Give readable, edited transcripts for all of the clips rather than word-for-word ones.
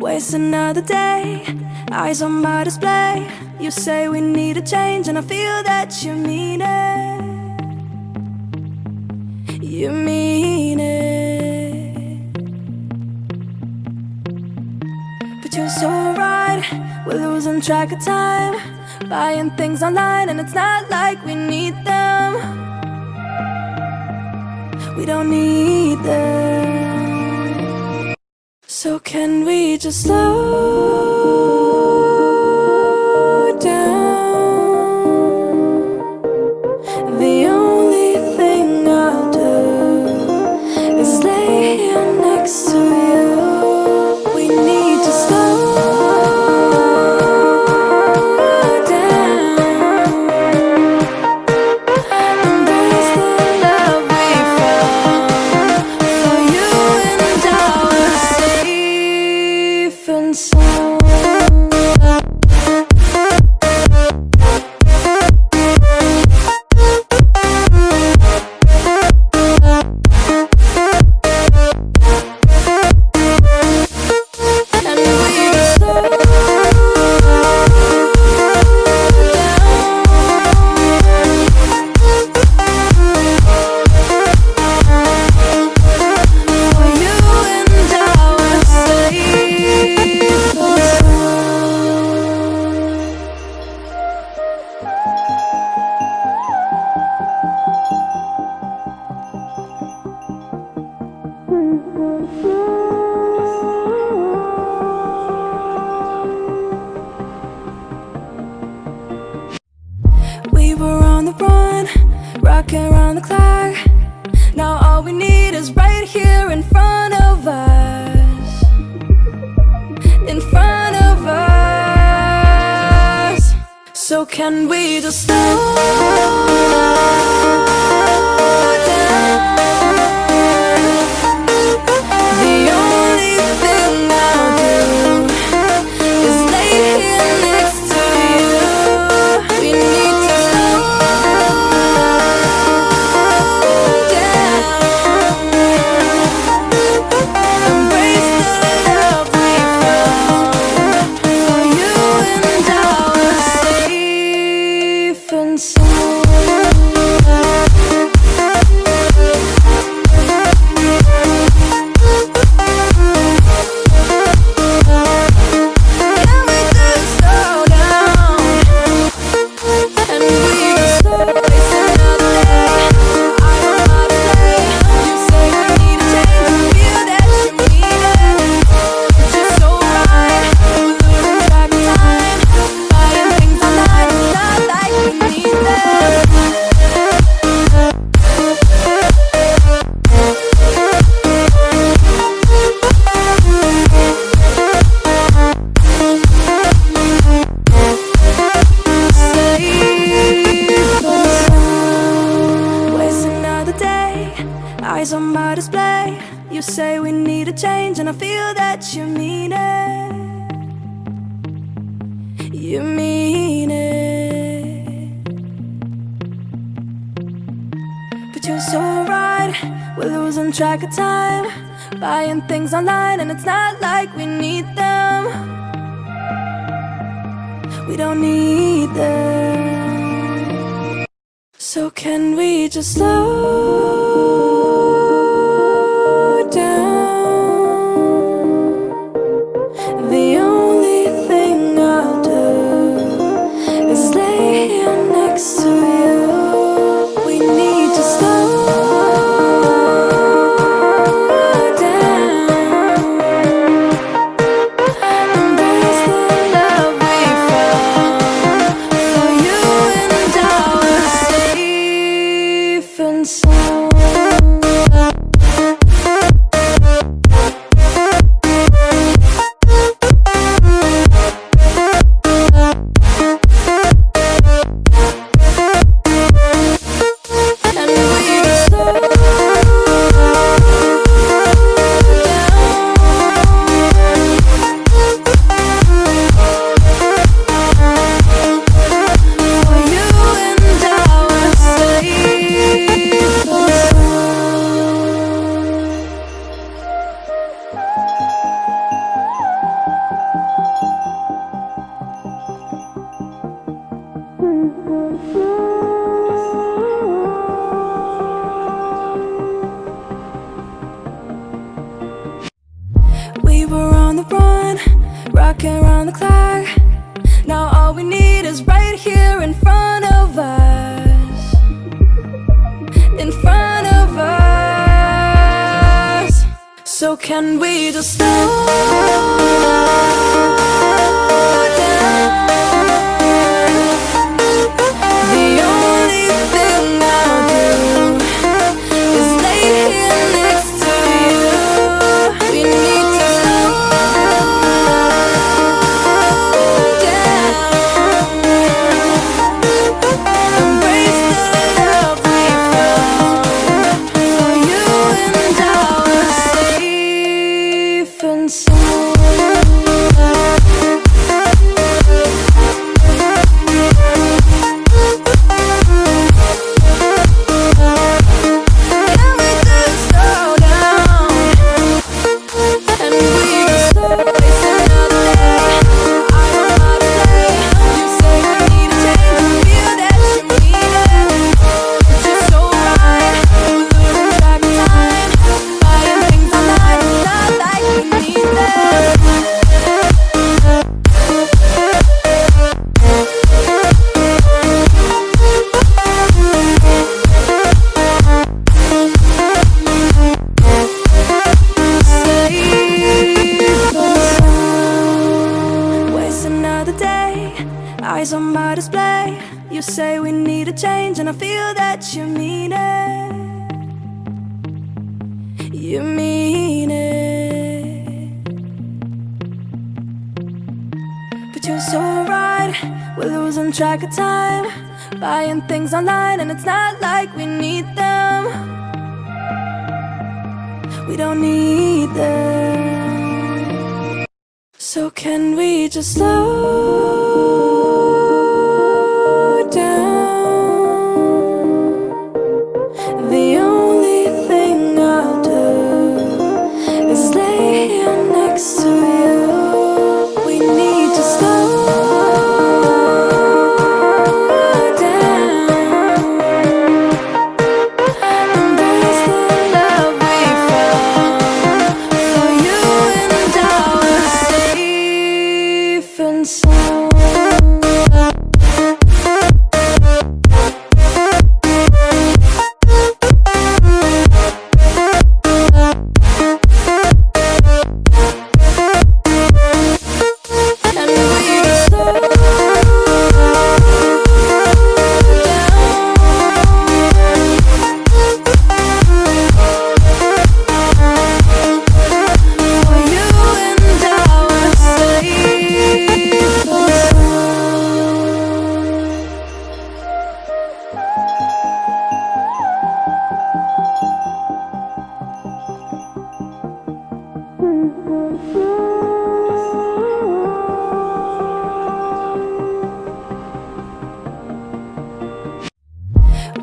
Waste another day, eyes on my display. You say we need a change, and I feel that you mean it. You mean it. But you're so right, we're losing track of time, buying things online, and it's not like we need them. We don't need them. So can we just slow down? The only thing I'll do is lay here next to you. We need to slow down. Embrace the love we found. For you and I were safe and sound. We were on the run, rocking around the clock. Now all we need is right here in front of us. In front of us. So can we just slow down? The only thing I'll do is lay here next to you. We need to slow down. Embrace the love we found. For you and I were safe and sound. Can we just slow down? And we just slow waste another day. I don't know how to play. You say we need a change, and I feel that you mean it. But you're so right, we're losing track of time, buying things online, it's not like we need them. Waste another day, eyes on my display. You say we need a change, and I feel that you mean it. You mean it. But you're so right, we're losing track of time, buying things online, and it's not like we need them. We don't need them. So can we just slow down? The only thing I'll do is lay here next to you. We need to slow down. Embrace the love we found. For you and I were safe and sound. the run, rocking around the clock. Now all we need is right here in front of us. In front of us. So can we just slow down? The only thing I'll do is lay here next to you. We need to slow down. Embrace the love we found. For you and I are safe and sound. Can we just slow down? And we can start wasting another day. I don't know how to play. You say we need a change, and feel that you need it. But you're so right, we're losing track of time. Buying things online, it's not like we need them. Waste another day, eyes on my display. You say we need a change, and I feel that you mean it. You mean it. But you're so right, we're losing track of time. Buying things online, and it's not like we need them. We don't need them. So can we just slow down? The only thing I'll do is lay here next to you. We need to slow down. Embrace the love we found. For you and I are safe and sound. And we just slow down. For you and I are safe and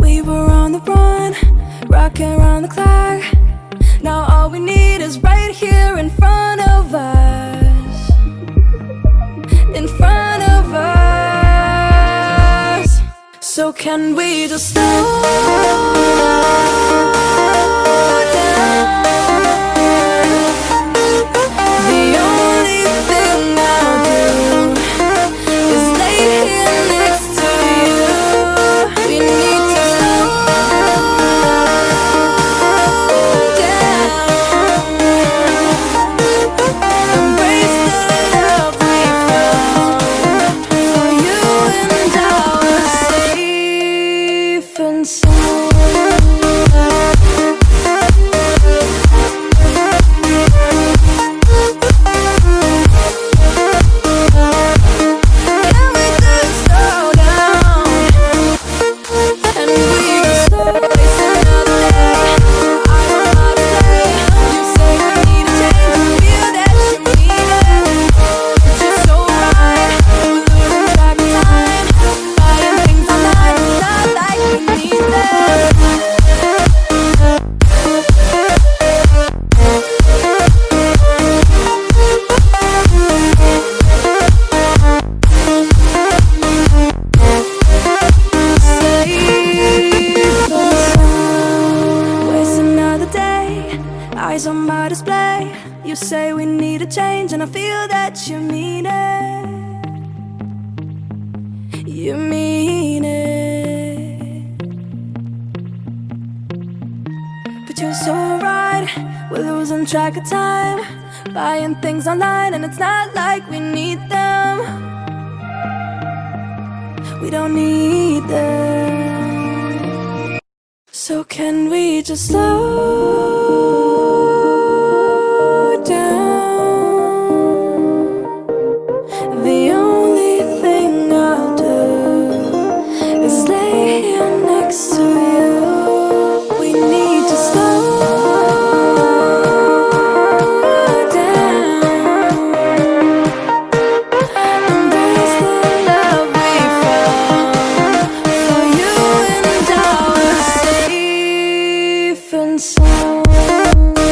we were on the run, rocking around the clock. Now all we need is right here in front of us. In front of us. So can we just slow down? The only thing I'll do is lay here next to you. We need to slow down. Embrace the love we found. For you and I are safe and sound. say we need a change, and I feel that you mean it. You mean it. But you're so right, we're losing track of time, buying things online and it's not like we need them. We don't need them. So can we just slow down? The only thing I'll do is lay here next to you. We need to slow down. Embrace the love we found. For you and I were safe and sound.